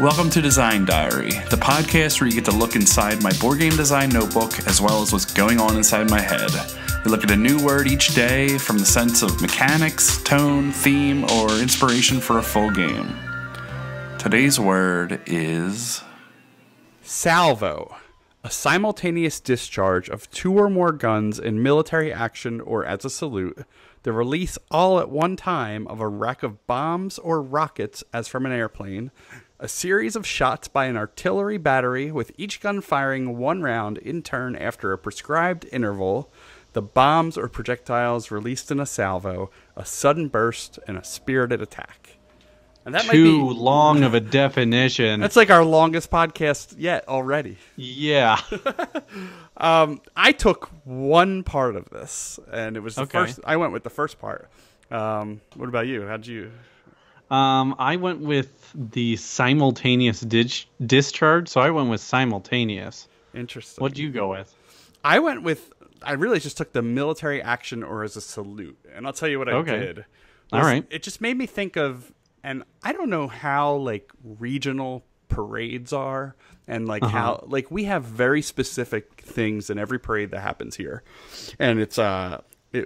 Welcome to Design Diary, the podcast where you get to look inside my board game design notebook as well as what's going on inside my head. We look at a new word each day from the sense of mechanics, tone, theme, or inspiration for a full game. Today's word is Salvo, a simultaneous discharge of two or more guns in military action or as a salute. The release all at one time of a rack of bombs or rockets as from an airplane. A series of shots by an artillery battery with each gun firing one round in turn after a prescribed interval. The bombs or projectiles released in a salvo, a sudden burst, and a spirited attack. And that Too might be long of a definition. That's like our longest podcast yet already. Yeah. I took one part of this, and it was the Okay. first. I went with the first part. What about you? How'd you? I went with the simultaneous discharge, so I went with simultaneous. Interesting. What'd you go with? I went with. I really just took the military action or as a salute, and I'll tell you what I did. All right. It just made me think of, and I don't know how like regional parades are, and like how like we have very specific things in every parade that happens here, and it's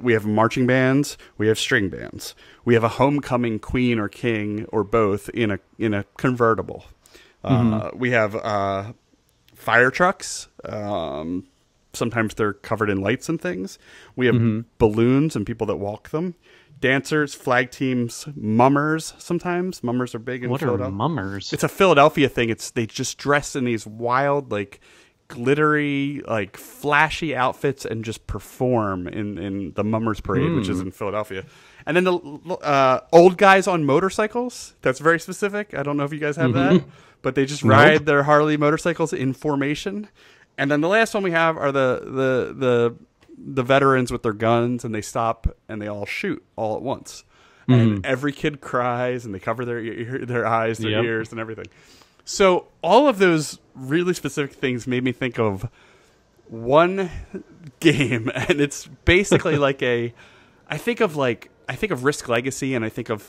we have marching bands, we have string bands, we have a homecoming queen or king or both in a convertible. We have fire trucks. Sometimes they're covered in lights and things. We have balloons and people that walk them. Dancers, flag teams, mummers. Sometimes mummers are big in Philadelphia. What are mummers? It's a Philadelphia thing. They just dress in these wild, like glittery, like flashy outfits and just perform in the Mummers Parade, which is in Philadelphia. And then the old guys on motorcycles. That's very specific. I don't know if you guys have that, but they just ride their Harley motorcycles in formation. And then the last one we have are the veterans with their guns, and they stop and they all shoot all at once. And every kid cries, and they cover their eyes, their ears, and everything. So all of those really specific things made me think of one game, and it's basically like I think of Risk Legacy, and I think of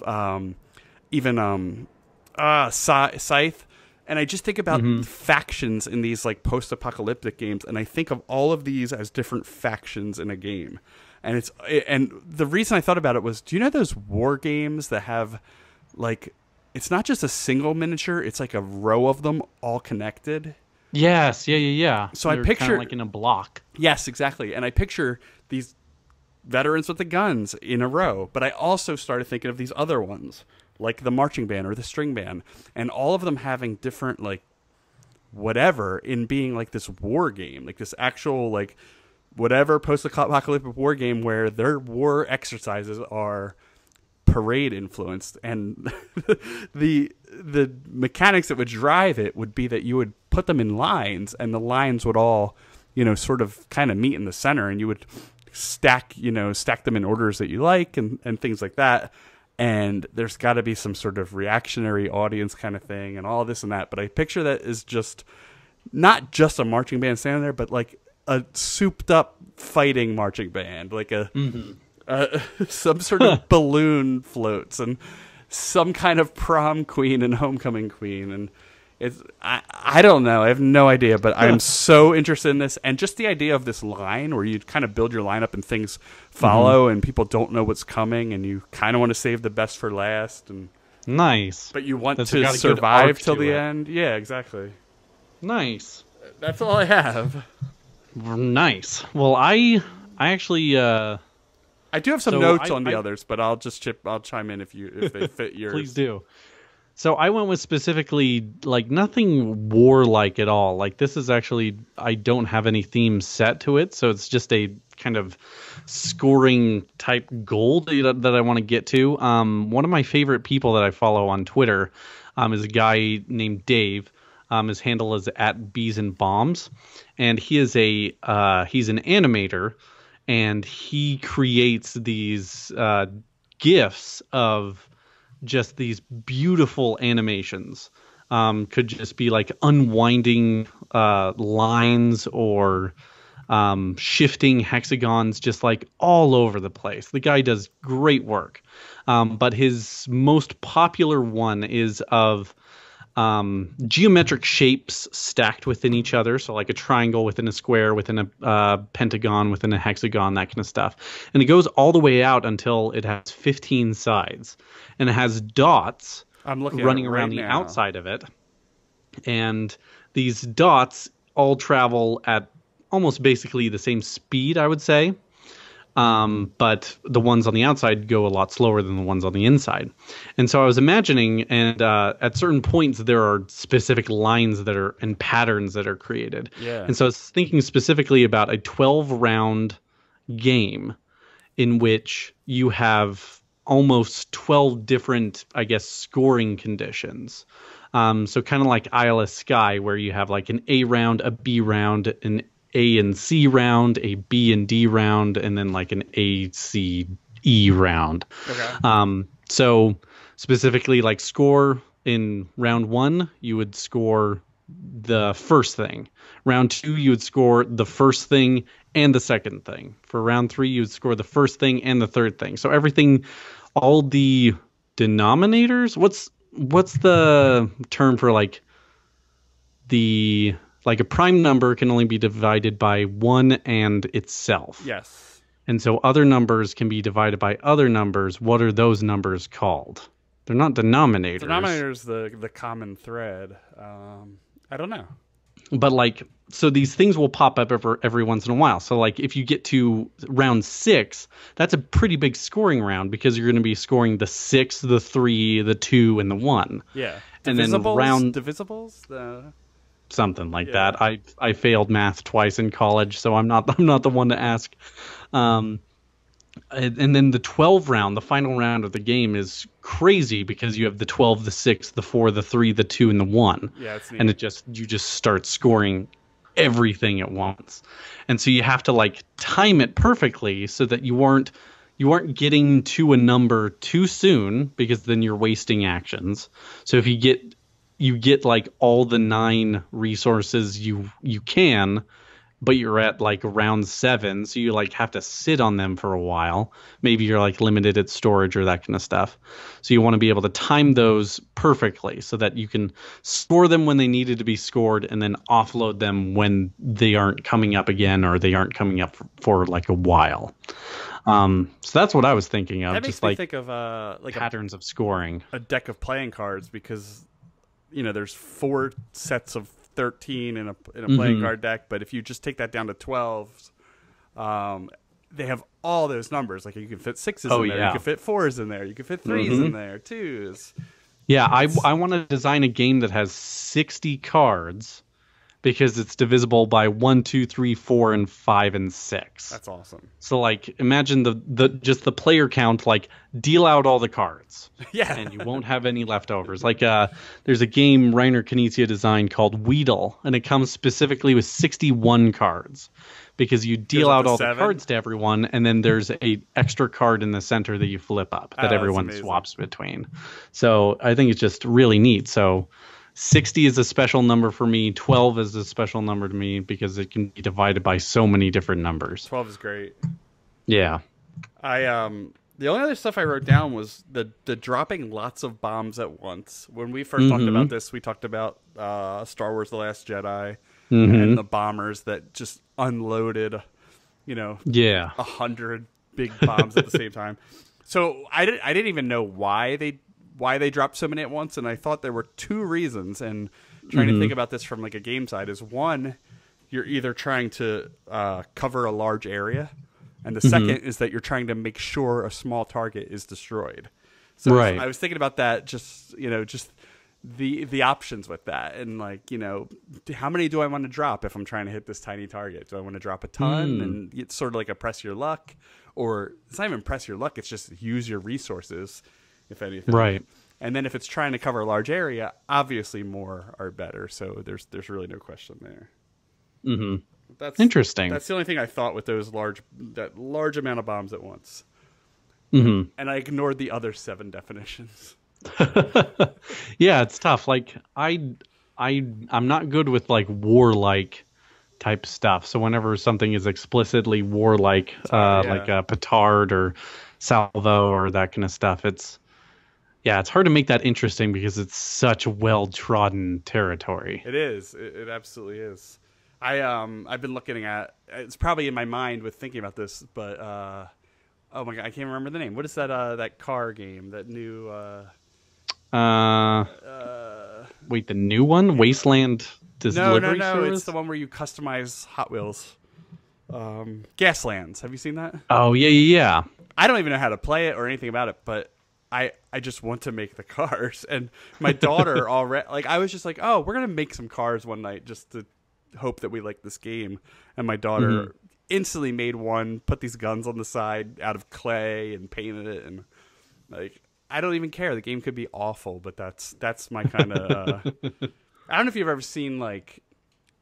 Scythe. And I just think about factions in these like post-apocalyptic games, and I think of all of these as different factions in a game. And the reason I thought about it was, do you know those war games that have like, it's not just a single miniature, it's like a row of them all connected? Yes, yeah. So They're I picture kinda like in a block. Yes, exactly. And I picture these veterans with the guns in a row, but I also started thinking of these other ones, like the marching band or the string band, and all of them having different like whatever in being like this war game, like this actual like whatever post-apocalyptic war game where their war exercises are parade influenced, and the mechanics that would drive it would be that you would put them in lines, and the lines would all, sort of kind of meet in the center, and you would stack them in orders that you like, and things like that. And there's got to be some sort of reactionary audience kind of thing and all this and that. But I picture that is just not just a marching band standing there, but like a souped up fighting marching band, like some sort of balloon floats and some kind of prom queen and homecoming queen. And I don't know. I have no idea, but I'm so interested in this. And just the idea of this line where you kind of build your lineup and things follow and people don't know what's coming, and you kind of want to save the best for last. And Nice. But you want That's to got a good survive arc till to the it. end. Yeah, exactly. Nice. That's all I have. Nice. Well, I actually I do have some So notes I- on the I- others, but I'll chime in if they fit yours. Please do. So I went with specifically like nothing war-like at all. Like this is actually, I don't have any theme set to it, so it's just a kind of scoring type goal that I want to get to. One of my favorite people that I follow on Twitter is a guy named Dave. His handle is @beesandbombs, and he is he's an animator, and he creates these GIFs of just these beautiful animations. Could just be like unwinding lines or shifting hexagons, just like all over the place. The guy does great work. But his most popular one is of geometric shapes stacked within each other. So like a triangle within a square, within a pentagon, within a hexagon, that kind of stuff. And it goes all the way out until it has 15 sides. And it has dots running around the outside of it. And these dots all travel at almost basically the same speed, I would say. But the ones on the outside go a lot slower than the ones on the inside. And so I was imagining, and at certain points there are specific lines that are and patterns that are created. Yeah. And so I was thinking specifically about a 12-round game in which you have almost 12 different, I guess, scoring conditions. So kind of like Isle of Skye, where you have like an A round, a B round, an A and C round, a B and D round, and then like an A, C, E round. Okay. So specifically, like score in round 1, you would score the first thing. Round 2, you would score the first thing and the second thing. For round 3, you would score the first thing and the third thing. So everything, all the denominators. What's the term for like a prime number can only be divided by 1 and itself. Yes. And so other numbers can be divided by other numbers. What are those numbers called? They're not denominators. Denominator's the common thread. I don't know. But like, so these things will pop up every once in a while. So like if you get to round 6, that's a pretty big scoring round because you're going to be scoring the 6, the 3, the 2, and the 1. Yeah. And then round divisibles. Something like that. I failed math twice in college, so I'm not the one to ask. And then the 12 round, the final round of the game, is crazy because you have the 12, the 6, the 4, the 3, the 2, and the 1. Yeah, it's neat. And you just start scoring everything at once. And so you have to like time it perfectly so that you aren't getting to a number too soon, because then you're wasting actions. So if you get like all the 9 resources you can, but you're at like round 7, so you like have to sit on them for a while. Maybe you're like limited at storage or that kind of stuff. So you want to be able to time those perfectly so that you can score them when they needed to be scored and then offload them when they aren't coming up again or they aren't coming up for like a while. So that's what I was thinking of. That makes just me like think of like patterns of scoring. A deck of playing cards, because there's 4 sets of 13 in a playing card deck, but if you just take that down to 12, they have all those numbers. Like you can fit 6s in there, you can fit 4s in there, you can fit 3s in there, 2s. Yeah, I want to design a game that has 60 cards because it's divisible by 1, 2, 3, 4, and 5, and 6. That's awesome. So like imagine just the player count, like deal out all the cards. Yeah. And you won't have any leftovers. Like there's a game Reiner Knizia designed called Weedle, and it comes specifically with 61 cards. Because you deal out all the cards to everyone, and then there's a extra card in the center that you flip up that everyone swaps between. So I think it's just really neat. So 60 is a special number for me. 12 is a special number to me because it can be divided by so many different numbers. 12 is great. Yeah. The only other stuff I wrote down was the dropping lots of bombs at once. When we first talked about this, we talked about Star Wars: The Last Jedi and the bombers that just unloaded, 100 big bombs at the same time. So I didn't even know why they dropped so many at once, and I thought there were 2 reasons. And trying to think about this from like a game side is, one, you're either trying to cover a large area, and the second is that you're trying to make sure a small target is destroyed. So right. I was thinking about that, just the options with that, and like, how many do I want to drop if I'm trying to hit this tiny target? Do I want to drop a ton and it's sort of like a press your luck, or it's not even press your luck, it's just use your resources, if anything. Right. And then if it's trying to cover a large area, obviously more are better. So there's really no question there. Mm-hmm. That's interesting. That's the only thing I thought with that large amount of bombs at once. Mm-hmm. And I ignored the other 7 definitions. Yeah, it's tough. Like I'm not good with like warlike type stuff. So whenever something is explicitly warlike, like a petard or salvo or that kind of stuff, Yeah, it's hard to make that interesting because it's such well-trodden territory. It is. It absolutely is. I've been looking at. It's probably in my mind with thinking about this, but oh my god, I can't remember the name. What is that? That car game? That new. Wait, the new one, Wasteland Delivery No. Service? It's the one where you customize Hot Wheels. Gaslands. Have you seen that? Oh yeah. I don't even know how to play it or anything about it, but I just want to make the cars. And my daughter already, like, I was just like, oh, we're gonna make some cars one night just to hope that we like this game. And my daughter instantly made one, put these guns on the side out of clay and painted it, and like, I don't even care. The game could be awful, but that's my kind of. I don't know if you've ever seen, like,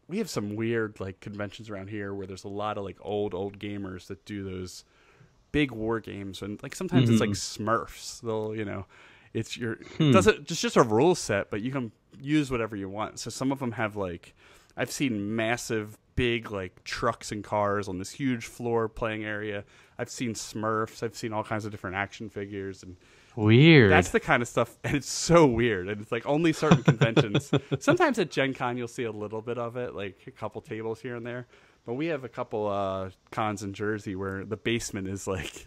we have some weird like conventions around here where there's a lot of like old gamers that do those big war games, and like sometimes it's like Smurfs. They'll, you know, it's your it's just a rule set, but you can use whatever you want. So some of them have, like, I've seen massive big like trucks and cars on this huge floor playing area. I've seen Smurfs. I've seen all kinds of different action figures, and weird. that's the kind of stuff, and it's so weird, and it's like only certain conventions. Sometimes at Gen Con you'll see a little bit of it, like a couple tables here and there. But we have a couple cons in Jersey where the basement is like,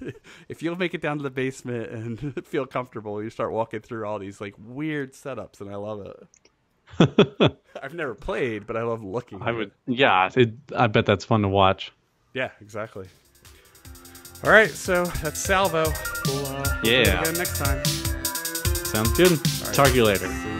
if you'll make it down to the basement and feel comfortable, you start walking through all these like weird setups, and I love it. I've never played, but I love looking. I would, yeah. I bet that's fun to watch. Yeah, exactly. All right, so that's Salvo. We'll do it again next time. Sounds good. All right. Talk to you later. See you.